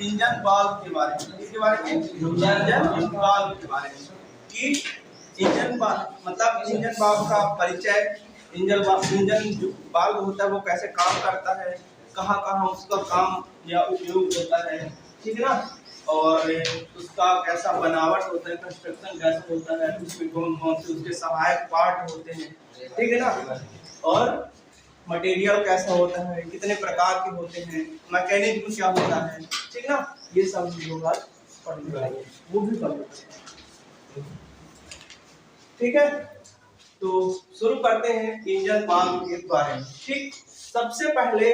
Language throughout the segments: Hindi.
इंजन वाल्व के बारे में। इसके बारे में इंजन वाल्व के बारे में कि इंजन मतलब इंजन वाल्व का परिचय, इंजन वाल्व होता है वो कैसे काम करता है, कहाँ कहाँ उसका काम या उपयोग होता है, ठीक है ना, और उसका कैसा बनावट होता है, कंस्ट्रक्शन कैसा होता है, उसमें कौन कौन से उसके सहायक पार्ट होते हैं, ठीक है ना, और मटेरियल कैसा होता है, कितने प्रकार के होते हैं, मैकेनिज्म क्या होता है, ठीक है ना, ये सब लोग आज पढ़ेंगे, वो भी पढ़ेंगे, ठीक है। तो शुरू करते हैं इंजन वाल्व के बारे में। ठीक, सबसे पहले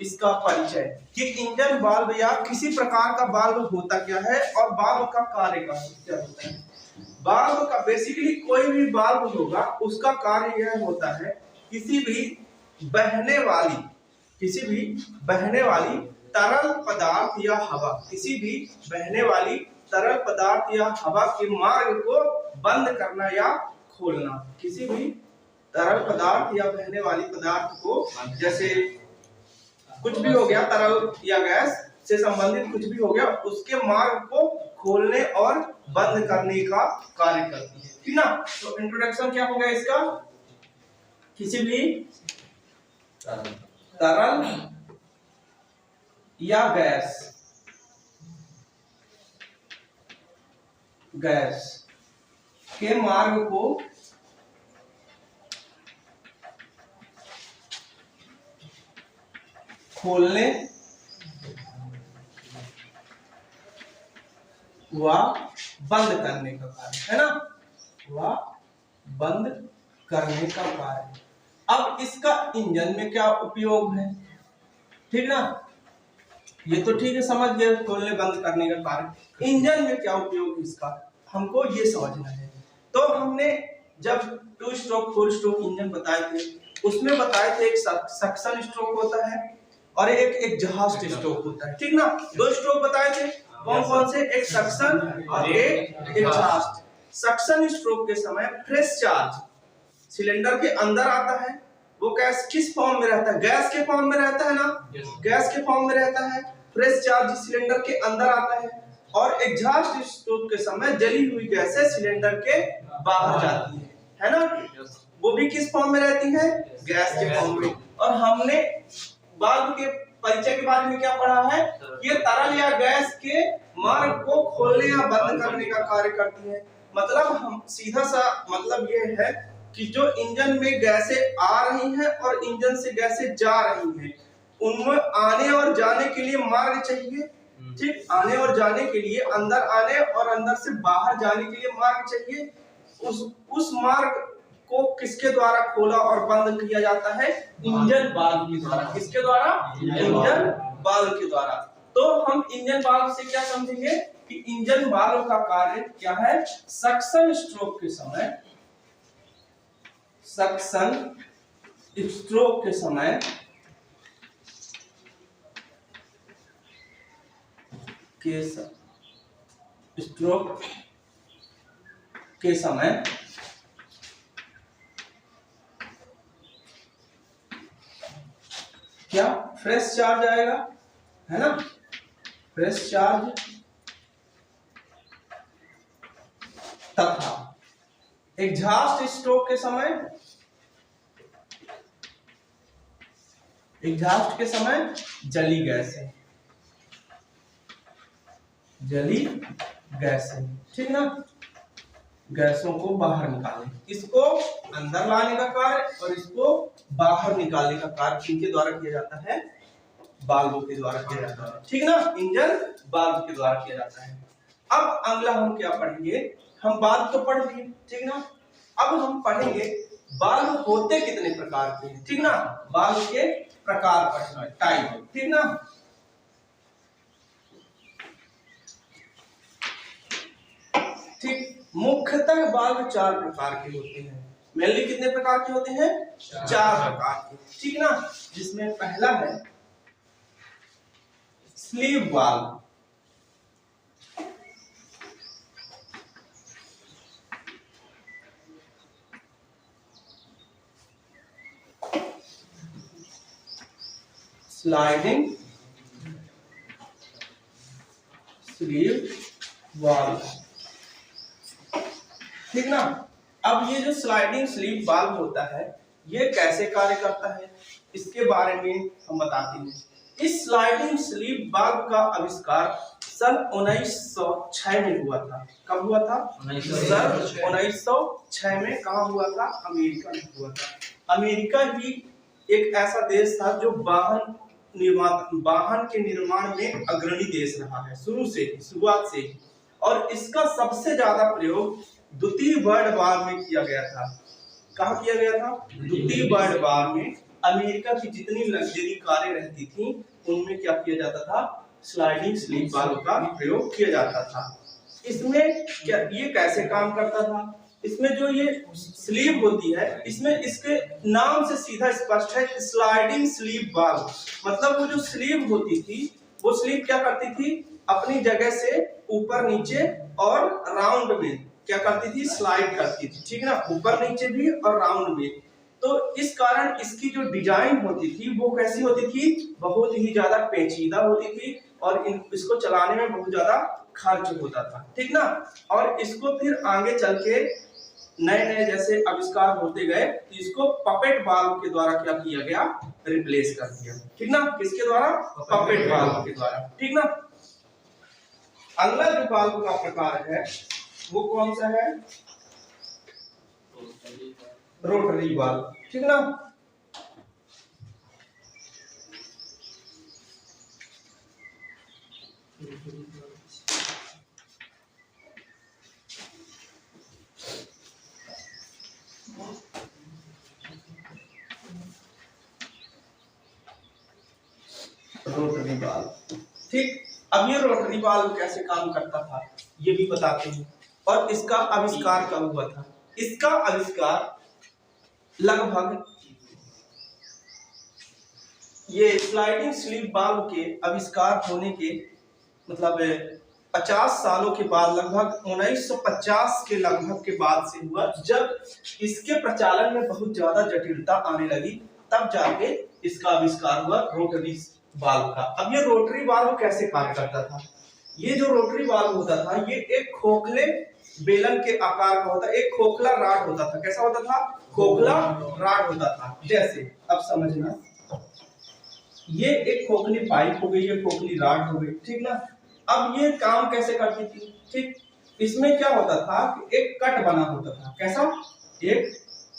इसका परिचय कि इंजन वाल्व या किसी प्रकार का वाल्व होता क्या है और वाल्व का कार्य क्या होता है। वाल्व का बेसिकली कोई भी वाल्व होगा उसका कार्य यह होता है किसी भी बहने वाली तरल पदार्थ या हवा, किसी भी बहने वाली तरल पदार्थ या हवा के मार्ग को बंद करना या खोलना, किसी भी तरल पदार्थ या बहने वाली पदार्थ को, जैसे कुछ भी हो गया तरल या गैस से संबंधित कुछ भी हो गया, उसके मार्ग को खोलने और बंद करने का कार्य करती है, ठीक ना। तो इंट्रोडक्शन क्या हो गया इसका, किसी भी तरल या गैस के मार्ग को खोलने व बंद करने का कार्य है ना, व बंद करने का कार्य। अब इसका इंजन में क्या उपयोग है, ठीक ना, ये तो ठीक है समझ गए, खोलने बंद करने का कार्य। इंजन में क्या उपयोग इसका हमको ये समझना है। तो हमने जब 2 स्ट्रोक 4 स्ट्रोक इंजन बताए थे, उसमें बताए थे एक सक्शन स्ट्रोक होता है और एक एग्जॉस्ट स्ट्रोक होता है, ठीक ना। 2 स्ट्रोक बताए थे, कौन कौन से, एक सक्शन और एक एग्जॉस्ट। सक्शन स्ट्रोक के समय फ्रेश चार्ज सिलेंडर के अंदर आता है, वो गैस किस फॉर्म में रहता है, गैस के फॉर्म में रहता है ना, गैस के फॉर्म में रहता है, फ्रेश चार्ज सिलेंडर के अंदर आता है। और एग्जॉस्ट स्ट्रोक के समय जली हुई गैसें सिलेंडर के बाहर जाती है ना, वो भी किस फॉर्म में रहती है, गैस के फॉर्म में। और हमने वाल्व के परिचय के बारे में क्या पढ़ा है, ये तरल या गैस के मार्ग को खोलने या बंद करने का कार्य करती है। मतलब हम सीधा सा मतलब ये है कि जो इंजन में गैसें आ रही हैं और इंजन से गैसें जा रही हैं, उनमें आने और जाने के लिए मार्ग चाहिए, ठीक, आने और जाने के लिए, अंदर आने और अंदर से बाहर जाने के लिए मार्ग चाहिए। उस मार्ग को किसके द्वारा खोला और बंद किया जाता है, इंजन वाल्व के द्वारा। किसके द्वारा, इंजन वाल्व के द्वारा। तो हम इंजन वाल्व से क्या समझेंगे कि इंजन वाल्व का कार्य क्या है, सक्शन स्ट्रोक के समय, सक्शन स्ट्रोक के समय क्या फ्रेश चार्ज आएगा, है ना, फ्रेश चार्ज तथा एग्जॉस्ट स्ट्रोक के समय, एग्जॉस्ट के समय जली गैसें, ठीक ना, गैसों को बाहर निकालें, इसको अंदर लाने का कार्य और इसको बाहर निकालने का कार्य किनके द्वारा किया जाता है, वाल्व के द्वारा किया जाता है, ठीक ना, इंजन वाल्व के द्वारा किया जाता है। अब अगला हम क्या पढ़ेंगे, हम वाल्व तो पढ़ लिए, ठीक ना, अब हम पढ़ेंगे वाल्व होते कितने प्रकार के हैं, ठीक ना, वाल्व के प्रकार पढ़ना है, टाइप, ठीक ना। ठीक, मुख्यतः वाल्व 4 प्रकार के होते हैं। मेनली कितने प्रकार के होते हैं, 4 प्रकार के, ठीक ना, जिसमें पहला है sleeve valve, sliding sleeve valve, ठीक ना। अब ये जो स्लाइडिंग स्लीव वाल्व होता है ये कैसे कार्य करता है इसके बारे में हम बताते हैं। इस स्लाइडिंग स्लीव वाल्व का आविष्कार सन 1906 में हुआ था। कब हुआ था? सन 1906 में। कहाँ हुआ था? अमेरिका में हुआ था। अमेरिका ही एक ऐसा देश था जो वाहन के निर्माण में अग्रणी देश रहा है शुरुआत से ही। और इसका सबसे ज्यादा प्रयोग द्वितीय वर्ल्ड वार में किया गया था। कहाँ किया गया था? द्वितीय वर्ल्ड वार में अमेरिका की जितनी लग्जरी कारें रहती थी उनमें क्या किया जाता था? स्लाइडिंग स्लीव वाल्व का प्रयोग किया जाता था। इसमें क्या ये कैसे काम करता था? इसमें जो ये स्लीव होती है इसमें इसके नाम से सीधा स्पष्ट है स्लाइडिंग स्लीव वाल्व। मतलब वो जो स्लीव होती थी वो स्लीव क्या करती थी? अपनी जगह से ऊपर नीचे और राउंड में क्या करती थी? स्लाइड करती थी, ठीक ना। ऊपर नीचे भी और राउंड में। तो इस कारण इसकी जो डिजाइन होती थी वो कैसी होती थी? बहुत ही ज्यादा पेचीदा होती थी और इसको चलाने में बहुत ज्यादा खर्च होता था, ठीक ना। और इसको फिर आगे चल के नए नए जैसे आविष्कार होते गए तो इसको पपेट वाल्व के द्वारा क्या किया गया? रिप्लेस कर दिया, ठीक ना। किसके द्वारा? पपेट वाल्व के द्वारा, ठीक ना। अगला जो वाल्व का प्रकार है वो कौन सा है? रोटरी वाल्व, ठीक ना। रोटरी वाल्व, ठीक। अब ये रोटरी वाल्व कैसे काम करता था ये भी बताते हैं। और इसका आविष्कार कब हुआ था? इसका आविष्कार लगभग ये स्लाइडिंग स्लीव वाल्व के आविष्कार होने के मतलब 50 सालों के बाद, लगभग 1950 के लगभग के बाद से हुआ। जब इसके प्रचालन में बहुत ज्यादा जटिलता आने लगी तब जाके इसका आविष्कार हुआ रोटरी वाल्व का। अब ये रोटरी वाल्व कैसे कार्य करता था? ये जो रोटरी वाल्व होता था ये एक खोखले बेलन के आकार का होता, एक खोखला राड होता था। कैसा होता था? खोखला राड होता था। जैसे अब समझना, ये एक खोखली पाइप हो गई, ये खोखली राड हो गई, ठीक ना। अब ये काम कैसे करती थी? ठीक, इसमें क्या होता था कि एक कट बना होता था। कैसा? एक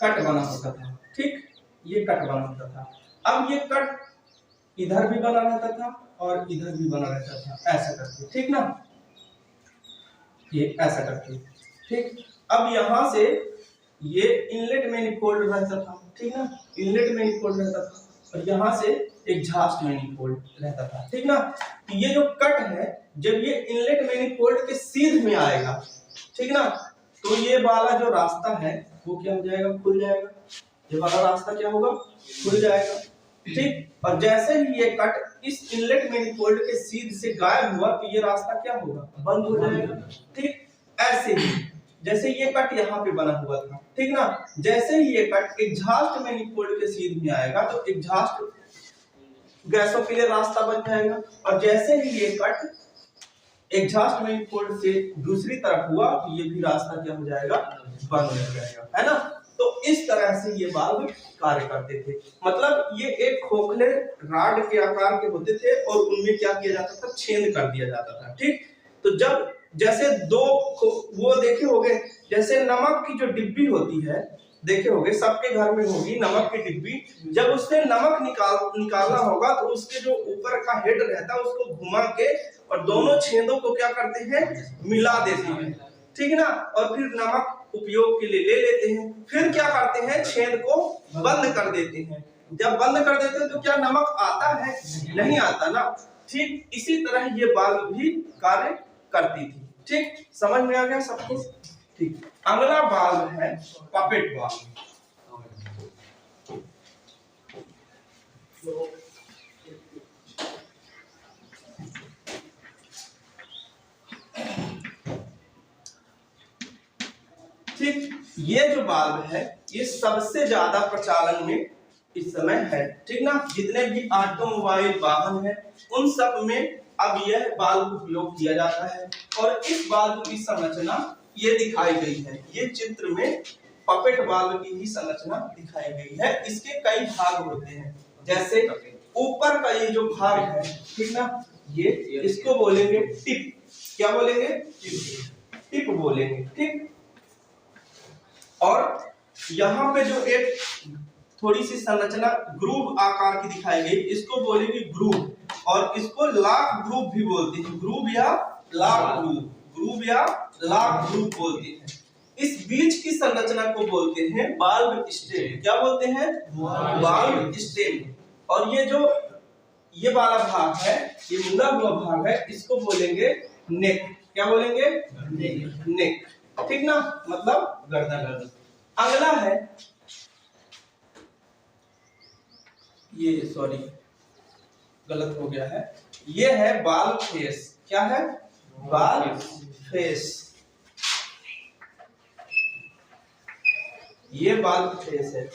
कट बना होता था, ठीक। ये कट बना होता था। अब ये कट इधर भी बना रहता था और इधर भी बना रहता था, ऐसा करके, ठीक ना। ये ऐसा करके, ठीक। अब यहां से ये इनलेट मैनिफोल्ड रहता था, ठीक ना। इनलेट मैनिफोल्ड रहता था और यहां से एग्जॉस्ट मैनिफोल्ड रहता था, ठीक ना। ये जो कट है जब ये इनलेट मैनिफोल्ड के सीध में आएगा, ठीक ना, तो ये वाला जो रास्ता है वो क्या हो जाएगा? खुल जाएगा। ये वाला रास्ता क्या होगा? खुल जाएगा, ठीक। और जैसे ही ये कट इस इनलेट मैनिफोल्ड के सीध से गायब हुआ तो ये रास्ता क्या होगा? बंद हो जाएगा, ठीक। ऐसे ही जैसे ये कट यहाँ पे बना हुआ था, ठीक ना, जैसे ही ये कट एग्जॉस्ट मैनिफोल्ड के सीध में आएगा तो एग्जॉस्ट गैसों के लिए रास्ता बन जाएगा। और जैसे ही ये कट एग्जॉस्ट मैनिफोल्ड से दूसरी तरफ हुआ तो ये भी रास्ता क्या हो जाएगा? बंद हो जाएगा, है ना। तो इस तरह से ये वाल्व कार्य करते थे। मतलब ये एक खोखले राड के आकार के होते थे और उनमें क्या किया जाता था? छेद कर दिया जाता था, ठीक। तो जब जैसे दो वो देखे होंगे जैसे नमक की जो डिब्बी होती है, देखे होंगे सबके घर में होगी नमक की डिब्बी। जब उसमें नमक निकालना होगा तो उसके जो ऊपर का हेड रहता है उसको घुमा के और दोनों छेदों को क्या करते हैं? मिला देते हैं, ठीक है ना। और फिर नमक उपयोग के लिए ले लेते हैं। फिर क्या करते हैं? छेद को बंद कर देते हैं। जब बंद कर देते हैं तो क्या नमक आता है? नहीं आता ना। ठीक इसी तरह ये वाल्व भी कार्य करती थी, ठीक। समझ में आ गया सब कुछ? ठीक। अगला वाल्व है पपेट वाल्व। ठीक, ये जो वाल्व है ये सबसे ज्यादा प्रचालन में इस समय है, ठीक ना। जितने भी ऑटोमोबाइल वाहन है उन सब में अब यह बाल्ब उपयोग किया जाता है और इस बाल्ब की संरचना ये दिखाई गई है। ये चित्र में पपेट बाल्ब की ही संरचना दिखाई गई है। इसके कई भाग होते हैं, जैसे ऊपर का ये जो भाग है, ठीक ना, ये इसको बोलेंगे टिप। क्या बोलेंगे? टिप बोलेंगे, ठीक। और यहाँ पे जो एक थोड़ी सी संरचना ग्रूव आकार की दिखाई गई, इसको बोलेंगे ग्रूव, और इसको लॉक ग्रूव भी बोलते हैं। ग्रूव या लॉक ग्रूव, ग्रूव या लॉक ग्रूव बोलते हैं। इस बीच की संरचना को बोलते हैं बाल्ब स्टेम। क्या बोलते हैं? बाल्ब स्टेम। और ये वाला भाग है, ये मुड़ा हुआ भाग है, इसको बोलेंगे नेक। क्या बोलेंगे? नेक, ठीक ना, मतलब गर्दन। अगला है ये, सॉरी गलत हो गया है, ये है बाल्ब फेस। क्या है? बाल्ब फेस। ये बाल्ब फेस है।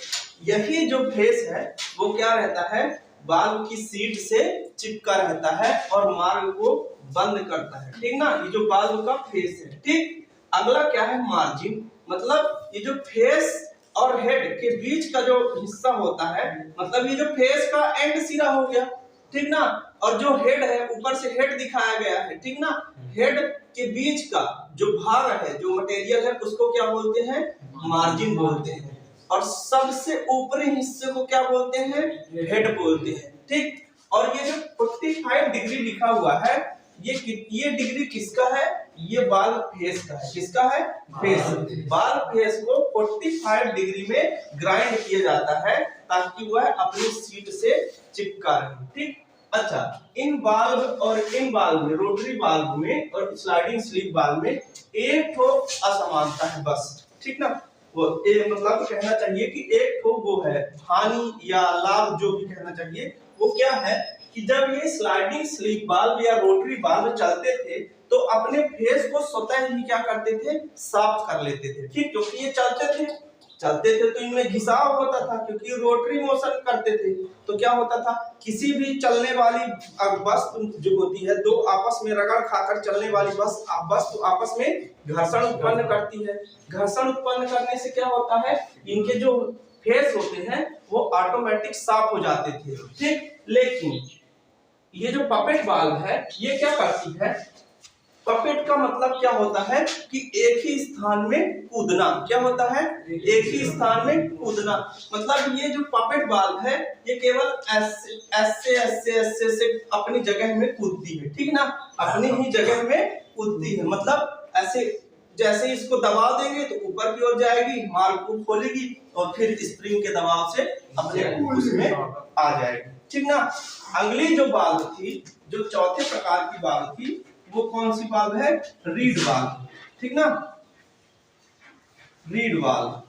यही जो फेस है वो क्या रहता है? बाल्ब की सीट से चिपका रहता है और मार्ग को बंद करता है, ठीक ना। ये जो बाल्ब का फेस है, ठीक। अगला क्या है? मार्जिन। मतलब ये जो फेस और हेड के बीच का जो हिस्सा होता है, मतलब ये जो फेस का एंड सिरा हो गया, ठीक ना, और जो हेड है, ऊपर से हेड दिखाया गया है, ठीक ना। हेड के बीच का जो भाग है, जो मटेरियल है, उसको क्या बोलते हैं? मार्जिन बोलते हैं। और सबसे ऊपरी हिस्से को क्या बोलते हैं? हेड बोलते हैं, ठीक। और ये जो 45 डिग्री लिखा हुआ है, ये डिग्री किसका है? ये बाल्ब फेस का है। किसका है? फेस। बाल्ब फेस को 45 डिग्री में ग्राइंड किया जाता है ताकि वह अपनी सीट से चिपका रहे, ठीक। अच्छा, इन बाल्ब और इन बाल्ब में, रोटरी बाल्ब में और स्लाइडिंग स्लीव बाल्ब में एक तो असमानता है बस, ठीक ना। वो मतलब कहना चाहिए कि एक तो वो है हानि या लाभ, जो भी कहना चाहिए वो क्या है कि जब ये स्लाइडिंग स्लीव बाल्ब या रोटरी बाल्ब चलते थे तो अपने फेस को स्वतः ही क्या करते थे? साफ कर लेते थे, ठीक। क्योंकि ये चलते थे तो इनमें घिसाव होता था, क्योंकि रोटरी मोशन करते थे तो क्या होता था? किसी भी चलने वाली वस्तु जो होती है, दो आपस में रगड़ खाकर चलने वाली वस्तु आपस में घर्षण उत्पन्न करती है। घर्षण उत्पन्न करने से क्या होता है? इनके जो फेस होते हैं वो ऑटोमेटिक साफ हो जाते थे, ठीक। लेकिन ये जो पपेट बाल्ब है, ये क्या करती है? पपेट का मतलब क्या होता है कि एक ही स्थान में कूदना। क्या होता है? एक ही स्थान में कूदना। मतलब ये जो पपेट बाल्ब है, ये केवल ऐसे से अपनी जगह में कूदती है, ठीक ना, अपनी ही जगह में कूदती है। मतलब ऐसे, जैसे इसको दबा देंगे तो ऊपर की ओर जाएगी, मार्ग को खोलेगी और फिर स्प्रिंग के दबाव से अपने उसमें आ जाएगी, ठीक ना। अगली जो बाल्ब थी, जो चौथे प्रकार की बाल्ब थी, वो कौन सी बाल्ब है? रीड बाल्ब, ठीक ना, रीड बाल्ब।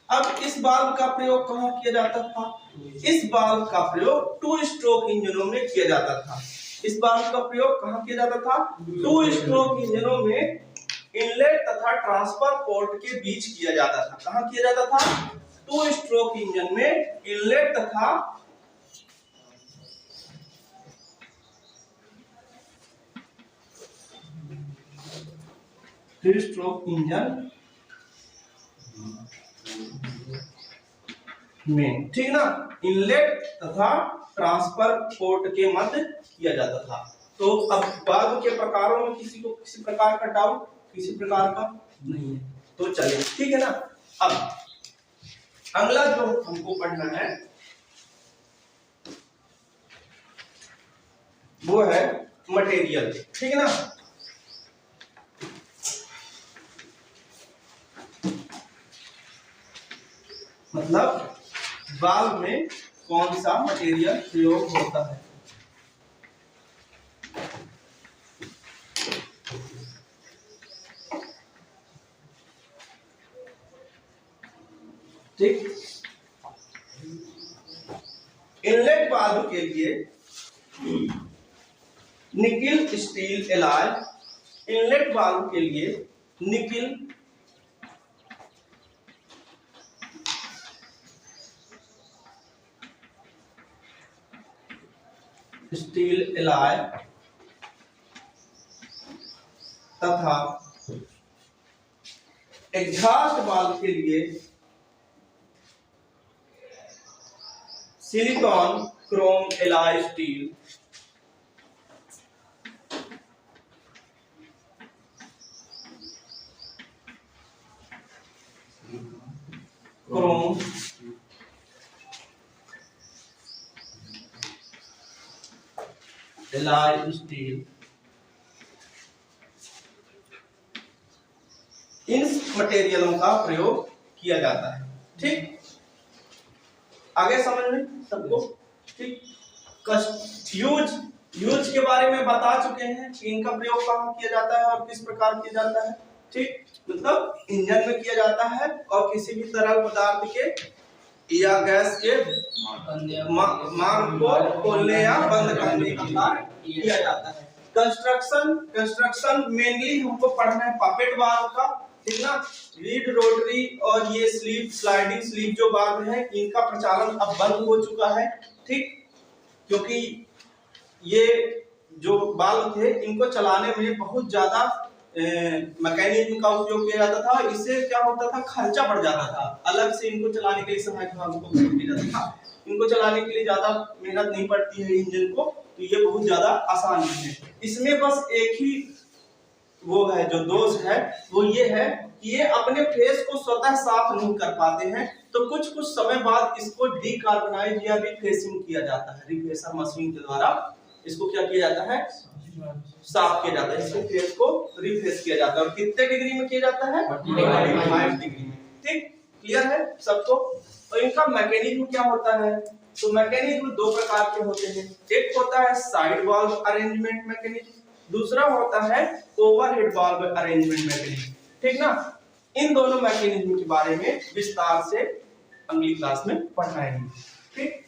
अब इस बाल्ब का प्रयोग कहाँ किया जाता था? इस बाल्ब का प्रयोग 2 स्ट्रोक इंजनों में किया जाता था। इस बाल्ब का प्रयोग कहाँ किया जाता था? 2 स्ट्रोक इंजनों में इनलेट तथा ट्रांसफर पोर्ट के बीच किया जाता था। कहाँ किया जाता था? 2 स्ट्रोक इंजन में इनलेट तथा थ्री स्ट्रोक इंजन में, ठीक ना, इनलेट तथा ट्रांसफर पोर्ट के मध्य किया जाता था। तो अब बाल्ब के प्रकारों में किसी को किसी प्रकार का डाउट, किसी प्रकार का नहीं है, तो चलिए, ठीक है ना। अब अगला जो हमको पढ़ना है वो है मटेरियल, ठीक है ना। मतलब बाल्ब में कौन सा मटेरियल प्रयोग होता है। ठीक, इनलेट बाल्ब के लिए निकिल स्टील एलॉय, इनलेट बाल्ब के लिए निकिल स्टील एलॉय तथा एग्जॉस्ट वाल्व के लिए silicon chrome alloy steel chrome alloy steel इन मटेरियलों का प्रयोग किया जाता है। ठीक, आगे समझ में सबको? ठीक, यूज के बारे में बता चुके हैं कि इनका प्रयोग कहाँ किया जाता है और किस प्रकार किया जाता है। ठीक, मतलब इंजन में किया जाता है और किसी भी तरल पदार्थ के या गैस के मार्ग को खोलने या बंद करने का कार्य किया जाता है। कंस्ट्रक्शन मेनली हमको पढ़ना है पपेट वाल्व का, ठीक ना। लीड रोटरी और ये स्लीप स्लाइडिंग स्लीप जो वाल्व है इनका प्रचलन अब बंद हो चुका है। ठीक, क्योंकि ये जो वाल्व थे इनको चलाने में बहुत ज्यादा मैकेनिज्म का उपयोग किया जाता था। इससे क्या होता था, खर्चा बढ़ जाता था। अलग से इनको चलाने के लिए सहायक भागों को उपयोग किया जाता था। इनको चलाने के लिए ज्यादा मेहनत नहीं पड़ती है इंजन को, तो ये बहुत ज्यादा आसान है। इसमें बस एक ही वो है जो दोष है, वो ये है कि ये अपने फेस को स्वतः साफ नहीं कर पाते हैं, तो कुछ समय बाद इसको डीकार्बोनाइज या रिफ्रेशिंग किया जाता है। रिफ्रेशर मशीन के द्वारा इसको क्या किया जाता है, साफ किया जाता है। इसके फेस को रिफ्रेश किया जाता है। और कितने डिग्री में किया जाता है, 45 डिग्री में। ठीक, क्लियर है सबको? और इनका मैकेनिज्म क्या होता है, तो मैकेनिज्म दो प्रकार के होते हैं। एक होता है साइड वाल्व अरेंजमेंट मैकेनिज्म, दूसरा होता है ओवरहेड वाल्व अरेंजमेंट मैकेनिज्म। ठीक ना, इन दोनों मैकेनिज्म के बारे में विस्तार से अगली क्लास में पढ़ाएंगे। ठीक।